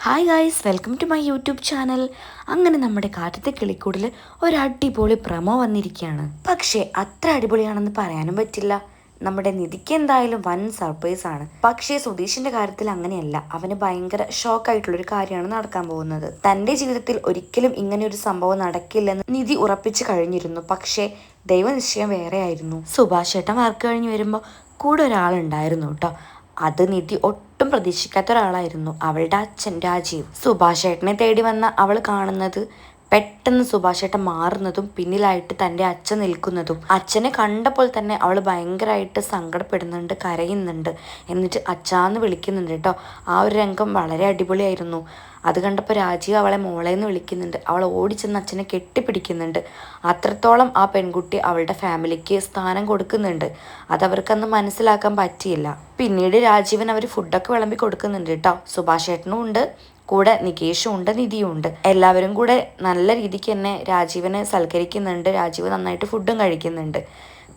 Hi guys, welcome to my YouTube channel. അങ്ങനെ നമ്മുടെ കാറ്റത്തെ കിളിക്കൂടിൽ ഒരു അടിപൊളി പ്രമോ വന്നിരിക്കുകയാണ്. പക്ഷേ അത്ര അടിപൊളിയാണെന്ന് പറയാനും പറ്റില്ല. നമ്മുടെ നിധിക്ക് എന്തായാലും വൻ സർപ്രൈസ് ആണ്. പക്ഷേ സുധീഷിന്റെ കാര്യത്തിൽ അങ്ങനെയല്ല. അവന് ഭയങ്കര ഷോക്കായിട്ടുള്ളൊരു കാര്യമാണ് നടക്കാൻ പോകുന്നത്. തന്റെ ജീവിതത്തിൽ ഒരിക്കലും ഇങ്ങനെ ഒരു സംഭവം നടക്കില്ലെന്ന് നിധി ഉറപ്പിച്ചു കഴിഞ്ഞിരുന്നു. പക്ഷേ ദൈവനിശ്ചയം വേറെ ആയിരുന്നു. സുഭാഷ് ഏട്ടൻ വർക്ക് കഴിഞ്ഞ് വരുമ്പോൾ കൂടെ ഒരാളുണ്ടായിരുന്നു കേട്ടോ. അത് നിധി ഒട്ടും പ്രതീക്ഷിക്കാത്ത ഒരാളായിരുന്നു. അവളുടെ അച്ഛൻ രാജീവ്. സുഭാഷ് ഏട്ടനെ തേടി വന്ന അവൾ കാണുന്നത് പെട്ടെന്ന് സുഭാഷ് ഏട്ടൻ മാറുന്നതും പിന്നിലായിട്ട് തൻ്റെ അച്ഛൻ നിൽക്കുന്നതും. അച്ഛനെ കണ്ടപ്പോൾ തന്നെ അവൾ ഭയങ്കരമായിട്ട് സങ്കടപ്പെടുന്നുണ്ട്, കരയുന്നുണ്ട്, എന്നിട്ട് അച്ഛാന്ന് വിളിക്കുന്നുണ്ട് കേട്ടോ. ആ ഒരു രംഗം വളരെ അടിപൊളിയായിരുന്നു. അത് കണ്ടപ്പോൾ രാജീവ് അവളെ മോളേന്ന് വിളിക്കുന്നുണ്ട്. അവൾ ഓടിച്ചെന്ന് അച്ഛനെ കെട്ടിപ്പിടിക്കുന്നുണ്ട്. അത്രത്തോളം ആ പെൺകുട്ടി അവളുടെ ഫാമിലിക്ക് സ്ഥാനം കൊടുക്കുന്നുണ്ട്. അതവർക്കന്ന് മനസ്സിലാക്കാൻ പറ്റിയില്ല. പിന്നീട് രാജീവൻ അവർ ഫുഡൊക്കെ വിളമ്പി കൊടുക്കുന്നുണ്ട് കേട്ടോ. സുഭാഷ് ഏട്ടനും ഉണ്ട്, കൂടെ നികേഷും ഉണ്ട്, നിധിയും ഉണ്ട്. എല്ലാവരും കൂടെ നല്ല രീതിക്ക് തന്നെ രാജീവനെ സൽക്കരിക്കുന്നുണ്ട്. രാജീവ് നന്നായിട്ട് ഫുഡും കഴിക്കുന്നുണ്ട്.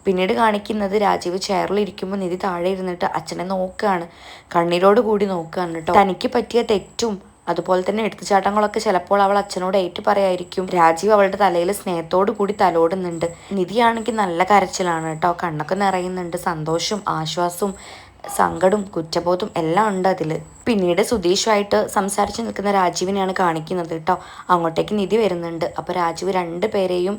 പിന്നീട് കാണിക്കുന്നത് രാജീവ് ചെയറിൽ ഇരിക്കുമ്പോൾ നിധി താഴെ ഇരുന്നിട്ട് അച്ഛനെ നോക്കുകയാണ്, കണ്ണീരോട് കൂടി നോക്കുകയാണ് കേട്ടോ. തനിക്ക് പറ്റിയ തെറ്റും അതുപോലെ തന്നെ എടുത്തുചാട്ടങ്ങളൊക്കെ ചിലപ്പോൾ അവൾ അച്ഛനോട് ഏറ്റു പറയായിരിക്കും. രാജീവ് അവളുടെ തലയിൽ സ്നേഹത്തോടു കൂടി തലോടുന്നുണ്ട്. നിധിയാണെങ്കിൽ നല്ല കരച്ചിലാണ് കേട്ടോ. കണ്ണൊക്കെ നിറയുന്നുണ്ട്. സന്തോഷവും ആശ്വാസവും സങ്കടവും കുറ്റബോധവും എല്ലാം ഉണ്ട് അതിൽ. പിന്നീട് സുധീഷുമായിട്ട് സംസാരിച്ച് നിൽക്കുന്ന രാജീവിനെയാണ് കാണിക്കുന്നത് കേട്ടോ. അങ്ങോട്ടേക്ക് നിധി വരുന്നുണ്ട്. അപ്പോൾ രാജീവ് രണ്ടുപേരെയും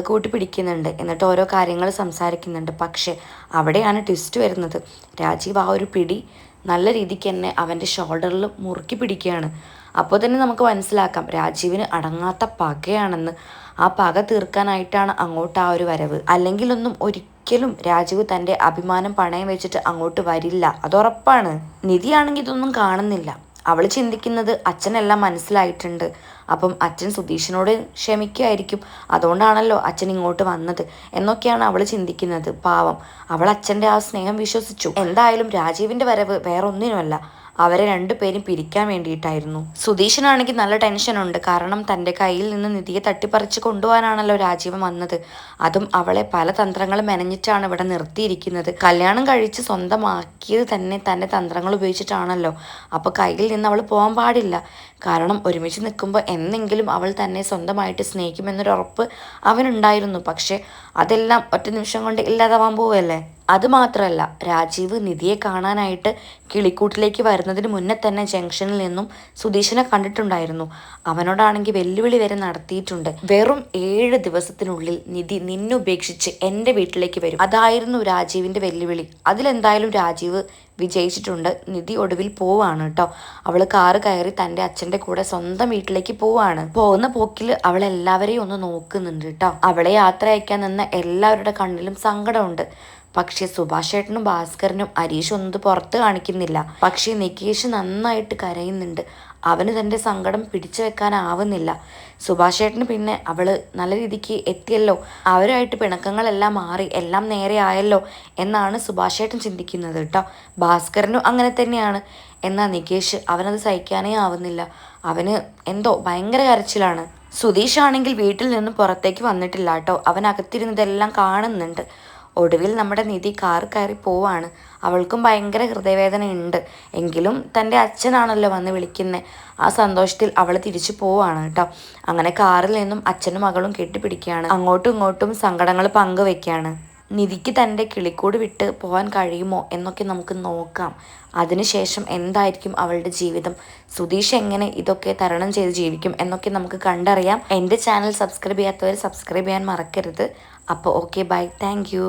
കൂട്ടിപ്പിടിക്കുന്നുണ്ട്. എന്നിട്ട് ഓരോ കാര്യങ്ങൾ സംസാരിക്കുന്നുണ്ട്. പക്ഷേ അവിടെയാണ് ട്വിസ്റ്റ് വരുന്നത്. രാജീവ് ആ ഒരു പിടി നല്ല രീതിക്ക് തന്നെ അവൻ്റെ ഷോൾഡറിൽ മുറുക്കി പിടിക്കുകയാണ്. അപ്പോൾ തന്നെ നമുക്ക് മനസ്സിലാക്കാം രാജീവിന് അടങ്ങാത്ത പകയാണെന്ന്. ആ പക തീർക്കാനായിട്ടാണ് അങ്ങോട്ട് ആ ഒരു വരവ്. അല്ലെങ്കിലൊന്നും ഒരിക്കലും രാജീവ് തൻ്റെ അഭിമാനം പണയം വെച്ചിട്ട് അങ്ങോട്ട് വരില്ല, അതുറപ്പാണ്. നിധിയാണെങ്കിൽ ഇതൊന്നും കാണുന്നില്ല. അവൾ ചിന്തിക്കുന്നത് അച്ഛനെല്ലാം മനസ്സിലായിട്ടുണ്ട്, അപ്പം അച്ഛൻ സുധീഷിനോട് ക്ഷമിക്കുമായിരിക്കും, അതുകൊണ്ടാണല്ലോ അച്ഛൻ ഇങ്ങോട്ട് വന്നത് എന്നൊക്കെയാണ് അവൾ ചിന്തിക്കുന്നത്. പാവം, അവൾ അച്ഛൻ്റെ ആ സ്നേഹം വിശ്വസിച്ചു. എന്തായാലും രാജീവിൻ്റെ വരവ് വേറൊന്നിനുമല്ല, അവരെ രണ്ടുപേരും പിരിക്കാൻ വേണ്ടിയിട്ടായിരുന്നു. സുധീഷിനാണെങ്കിൽ നല്ല ടെൻഷനുണ്ട്. കാരണം തൻ്റെ കയ്യിൽ നിന്ന് നിധിയെ തട്ടിപ്പറിച്ച് കൊണ്ടുപോകാനാണല്ലോ രാജീവൻ വന്നത്. അതും അവളെ പല തന്ത്രങ്ങളും മെനഞ്ഞിട്ടാണ് ഇവിടെ നിർത്തിയിരിക്കുന്നത്. കല്യാണം കഴിച്ച് സ്വന്തമാക്കിയത് തന്നെ തൻ്റെ തന്ത്രങ്ങൾ ഉപയോഗിച്ചിട്ടാണല്ലോ. അപ്പോൾ കയ്യിൽ നിന്ന് അവൾ പോകാൻ പാടില്ല. കാരണം ഒരുമിച്ച് നിൽക്കുമ്പോൾ എന്നെങ്കിലും അവൾ തന്നെ സ്വന്തമായിട്ട് സ്നേഹിക്കുമെന്നൊരു ഉറപ്പ് അവനുണ്ടായിരുന്നു. പക്ഷേ അതെല്ലാം ഒറ്റ നിമിഷം കൊണ്ട് ഇല്ലാതാവാൻ പോവല്ലേ. അതുമാത്രമല്ല, രാജീവ് നിധിയെ കാണാനായിട്ട് കിളിക്കൂട്ടിലേക്ക് വരുന്നതിന് മുന്നേ തന്നെ ജംഗ്ഷനിൽ നിന്നും സുധീഷിനെ കണ്ടിട്ടുണ്ടായിരുന്നു. അവനോടാണെങ്കിൽ വെല്ലുവിളി വരെ നടത്തിയിട്ടുണ്ട്. വെറും 7 ദിവസത്തിനുള്ളിൽ നിധി നിന്നുപേക്ഷിച്ച് എൻ്റെ വീട്ടിലേക്ക് വരും, അതായിരുന്നു രാജീവിൻ്റെ വെല്ലുവിളി. അതിലെന്തായാലും രാജീവ് വിജയിച്ചിട്ടുണ്ട്. നിധി ഒടുവിൽ പോവാണ് കേട്ടോ. അവൾ കാറ് കയറി തൻ്റെ അച്ഛൻ്റെ കൂടെ സ്വന്തം വീട്ടിലേക്ക് പോവാണ്. പോകുന്ന പോക്കിൽ അവൾ എല്ലാവരെയും ഒന്ന് നോക്കുന്നുണ്ട് കേട്ടോ. അവളെ യാത്ര അയക്കാൻ നിന്ന എല്ലാവരുടെ കണ്ണിലും സങ്കടമുണ്ട്. പക്ഷേ സുഭാഷ് ഏട്ടനും ഭാസ്കരനും അരീഷും ഒന്നും പുറത്ത് കാണിക്കുന്നില്ല. പക്ഷേ നികേഷ് നന്നായിട്ട് കരയുന്നുണ്ട്. അവന് തൻ്റെ സങ്കടം പിടിച്ചു വെക്കാനാവുന്നില്ല. സുഭാഷ് ഏട്ടന് പിന്നെ അവള് നല്ല രീതിക്ക് എത്തിയല്ലോ, അവരുമായിട്ട് പിണക്കങ്ങളെല്ലാം മാറി, എല്ലാം നേരെ ആയല്ലോ എന്നാണ് സുഭാഷ് ഏട്ടൻ ചിന്തിക്കുന്നത് കേട്ടോ. ഭാസ്കരനും അങ്ങനെ തന്നെയാണ്. എന്നാൽ നികേഷ് അവനത് സഹിക്കാനേ ആവുന്നില്ല. അവന് എന്തോ ഭയങ്കര കരച്ചിലാണ്. സുധീഷ് ആണെങ്കിൽ വീട്ടിൽ നിന്നും പുറത്തേക്ക് വന്നിട്ടില്ല കേട്ടോ. അവൻ അകത്തിരുന്നതെല്ലാം കാണുന്നുണ്ട്. ഒടുവിൽ നമ്മുടെ നിധി കാർ കയറി പോവാണ്. അവൾക്കും ഭയങ്കര ഹൃദയവേദന ഉണ്ട്. എങ്കിലും തൻ്റെ അച്ഛനാണല്ലോ വന്ന് വിളിക്കുന്നത്. ആ സന്തോഷത്തിൽ അവൾ തിരിച്ചു പോവാണ് കേട്ടോ. അങ്ങനെ കാറിൽ നിന്നും അച്ഛനും മകളും കെട്ടിപ്പിടിക്കുകയാണ്. അങ്ങോട്ടും ഇങ്ങോട്ടും സങ്കടങ്ങൾ പങ്കുവെക്കുകയാണ്. നിധിക്ക് തൻ്റെ കിളിക്കൂട് വിട്ട് പോകാൻ കഴിയുമോ എന്നൊക്കെ നമുക്ക് നോക്കാം. അതിനുശേഷം എന്തായിരിക്കും അവളുടെ ജീവിതം, സുധീഷ് എങ്ങനെ ഇതൊക്കെ തരണം ചെയ്ത് ജീവിക്കും എന്നൊക്കെ നമുക്ക് കണ്ടറിയാം. എൻ്റെ ചാനൽ സബ്സ്ക്രൈബ് ചെയ്യാത്തവർ സബ്സ്ക്രൈബ് ചെയ്യാൻ മറക്കരുത്. അപ്പോൾ ഓക്കെ, ബൈ, താങ്ക് യു.